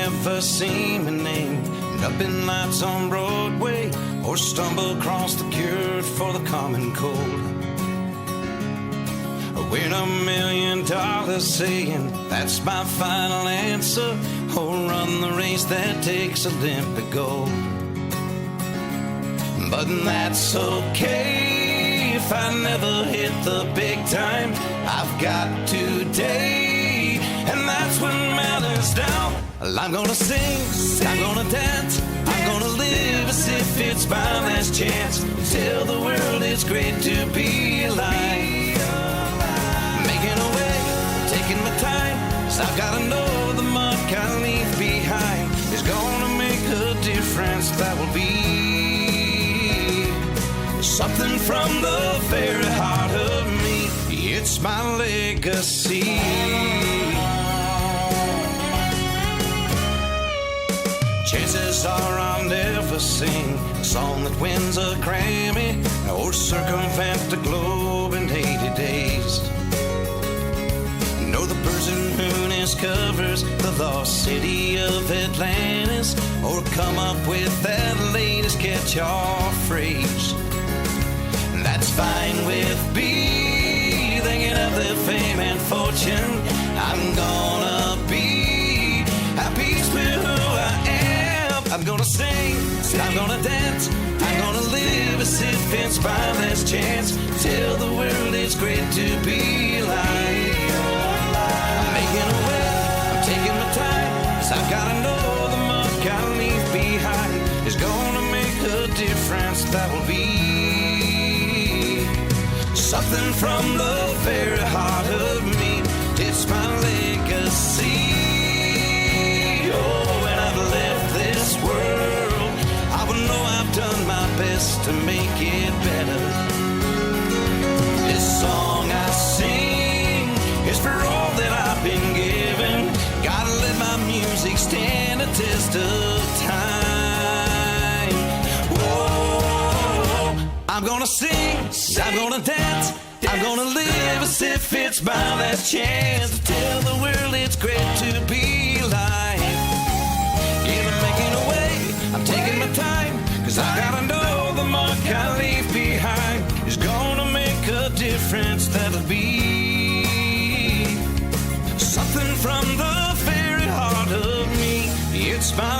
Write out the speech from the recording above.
never seen my name up in lights on Broadway, or stumble across the cure for the common cold, or win $1 million saying that's my final answer, or run the race that takes Olympic gold. But that's okay if I never hit the big time. I've got today, and that's what matters now. I'm gonna sing, I'm gonna dance, I'm gonna live as if it's my last chance. Tell the world it's great to be alive. Making a way, taking my time, 'cause I've gotta know the mark I leave behind is gonna make a difference. That will be something from the very heart of me. It's my legacy. Chances are I'll never sing a song that wins a Grammy or circumvent the globe in 80 days. No, the person who discovers the lost city of Atlantis, or come up with that latest catch-all phrase. That's fine with me. Thinking of the fame and fortune, I'm gonna be at peace with who I am. I'm gonna sing, I'm gonna dance, I'm gonna live as if it's my last chance. Tell the world it's great to be alive. I'm making a way, I'm taking my time, 'cause I've gotta know the mark I leave behind is gonna make a difference. That will be something from the very heart of me. It's my legacy. Oh, when I've left this world, I will know I've done my best to make it better. This song I sing is for all that I've been given. Gotta let my music stand a test of time. Whoa, I'm gonna sing, I'm gonna dance, I'm gonna live as if it's my last chance to tell the world it's great to be alive. Yeah, I'm making a way, I'm taking my time, 'cause I gotta know the mark I leave behind is gonna make a difference. That'll be something from the very heart of me. It's my